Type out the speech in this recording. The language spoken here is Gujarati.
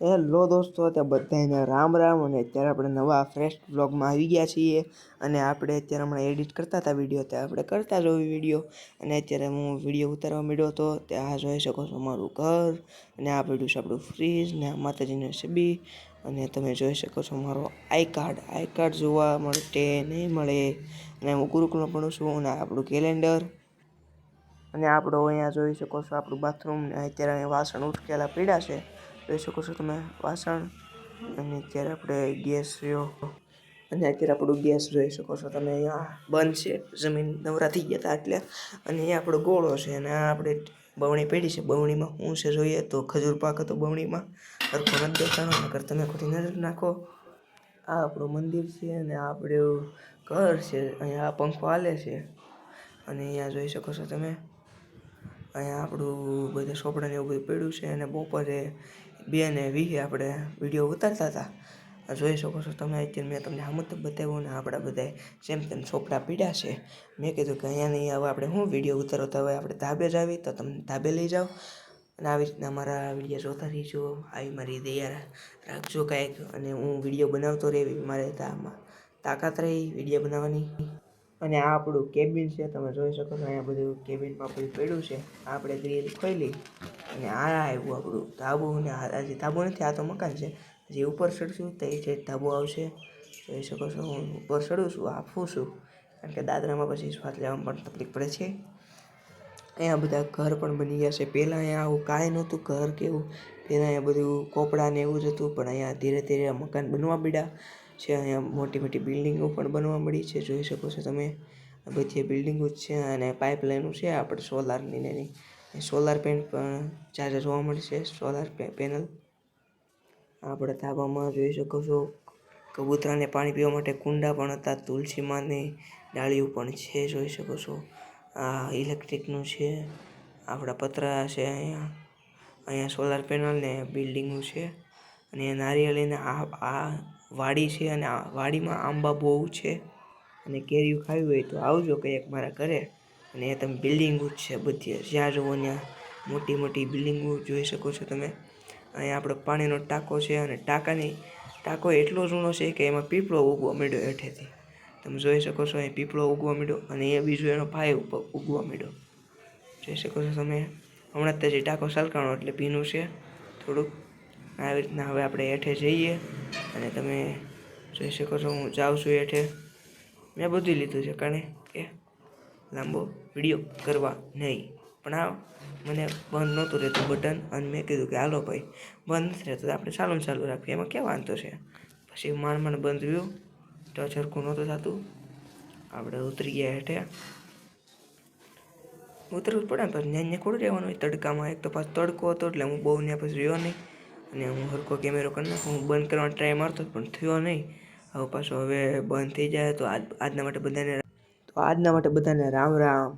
હેલો દોસ્તો, ત્યાં બધાને રામ રામ. અને અત્યારે આપણે નવા ફ્રેશ વ્લોગમાં આવી ગયા છીએ. અને આપણે અત્યારે હમણાં એડિટ કરતા હતા વિડીયો, ત્યાં આપણે કરતા જ હોઈએ વિડીયો. અને અત્યારે હું વિડીયો ઉતારવા માંડ્યો હતો. ત્યાં આ જોઈ શકો છો મારું ઘર, અને આ પડ્યું છે આપણું ફ્રીજ, ને આ માતાજીની છબી. અને તમે જોઈ શકો છો મારો આઈ કાર્ડ જોવા મળે નહીં મળે. અને હું ગુરુકુળમાં ભણું છું. અને આપણું કેલેન્ડર, અને આપણો અહીંયા જોઈ શકો છો આપણું બાથરૂમ. અત્યારે અહીંયા વાસણ ઉટકેલા પડ્યા છે, જોઈ શકો છો તમે વાસણ. અને અત્યારે આપણે ગેસ રહ્યો, અને અત્યારે આપણું ગેસ જોઈ શકો છો તમે અહીંયા બંધ છે. જમીન નવરા થઈ ગયા હતા એટલે. અને અહીંયા આપણો ગોળો છે, અને આ આપણે બવણી પડી છે. બવણીમાં શું છે જોઈએ તો ખજૂર પાક હતો બવણીમાં. સરખો નથી દેખાણો, નકર તમે ખોટી નજર નાખો. આ આપણું મંદિર છે, અને આ આપણું ઘર છે. અહીંયા આ પંખો હાલે છે. અને અહીંયા જોઈ શકો છો તમે અહીંયા આપણું બધા સોપડાને એવું બધું પડ્યું છે. અને બપોરે 2:20 આપણે વિડીયો ઉતારતા હતા. જોઈ શકો છો તમે. અત્યારે મેં તમને આમ જ બતાવ્યું, ને આપણા બધા જેમ તેમ સોપડા પીડ્યા છે. મેં કીધું કે અહીંયા નહીં, હવે આપણે શું વિડીયો ઉતારો, તો હવે આપણે ધાબે જ આવી, તો તમને ધાબે લઈ જાઓ. અને આવી રીતના મારા વિડીયો જોતા રહીજો. આવી મારી દયા રાખજો કાંઈક. અને હું વિડીયો બનાવતો રહેવી, મારે તાકાત રહી વિડીયો બનાવવાની. અને આ આપણું કેબિન છે, તમે જોઈ શકો છો. અહીંયા બધું કેબિનમાં બધું પડ્યું છે. આપણે ગ્રીલ ખોલી, અને આ આવ્યું આપણું ધાબુ. ને હજી ધાબુ નથી, આ તો મકાન છે. હજી ઉપર ચડશું તો એ છે ધાબુ આવશે. જોઈ શકો છો હું ઉપર ચડું છું, આપું છું, કારણ કે દાદરામાં પછી શ્વાસ લેવામાં પણ તકલીફ પડે છે. અહીંયા બધા ઘર પણ બની ગયા છે. પહેલાં અહીંયા આવું કાંઈ નહોતું ઘર કેવું. પહેલાં અહીંયા બધું કોપડા ને એવું જ હતું, પણ અહીંયા ધીરે ધીરે મકાન બનવા મળ્યા છે. અહીંયા મોટી મોટી બિલ્ડિંગો પણ બનવા મળી છે. જોઈ શકો છો તમે, બધી બિલ્ડિંગો જ છે. અને પાઇપલાઇનો છે આપણે સોલારની ને એની. સોલાર પેનલ પણ ચાર્જર જોવા મળશે, સોલાર પેનલ. આપણે ધાબામાં જોઈ શકો છો કબૂતરાને પાણી પીવા માટે કુંડા પણ હતા. તુલસીમાંની ડાળીઓ પણ છે, જોઈ શકો છો. આ ઇલેક્ટ્રિકનું છે, આપણા પતરા છે. અહીંયા સોલાર પેનલ ને બિલ્ડિંગો છે. અને નારિયેળીને આ વાડી છે. અને આ વાડીમાં આંબા બહુ છે. અને કેરીઓ ખાવી હોય તો આવજો કંઈક મારા ઘરે. અને એ તમે બિલ્ડિંગો જ છે બધી, જ્યાં જુઓ ત્યાં મોટી મોટી બિલ્ડિંગો જોઈ શકો છો તમે. અહીંયા આપણો પાણીનો ટાંકો છે. અને ટાંકો એટલો જૂનો છે કે એમાં પીપળો ઉગવા માંડ્યો હેઠેથી. તમે જોઈ શકો છો અહીં પીપળો ઉગવા માંડ્યો, અને એ બીજો એનો ભાઈ ઉગવા માંડ્યો. જોઈ શકો છો તમે. હમણાં જ જે ટાંકો સલકાણો એટલે ભીનું છે થોડુંક. આવી રીતના હવે આપણે હેઠે જઈએ. અને તમે જોઈ શકો છો હું જાઉં છું હેઠે. મેં બધું લીધું છે, કારણ કે લાંબો વિડીયો કરવા નહીં. પણ આ મને બંધ નહોતું રહેતું બટન, અને મેં કીધું કે હાલો ભાઈ બંધ નથી રહેતું, આપણે ચાલુ રાખીએ, એમાં ક્યાં વાંધો છે. પછી માંડ બંધ રહ્યું, તો સરખું નહોતું થતું. આપણે ઉતરી ગયા હેઠે. ઉતરવું જ પડે ને, પછી ત્યાં ખોડું રહેવાનું હોય તડકામાં. એક તો પાછો તડકો હતો એટલે હું બહુ ત્યાં પછી રહ્યો નહીં. અને હું સરખો કેમેરો કરી નાખું. હું બંધ કરવાનો ટ્રાય મારતો પણ થયો નહીં. હવે પાછો હવે બંધ થઈ જાય. તો આજના માટે બધાને રામ રામ.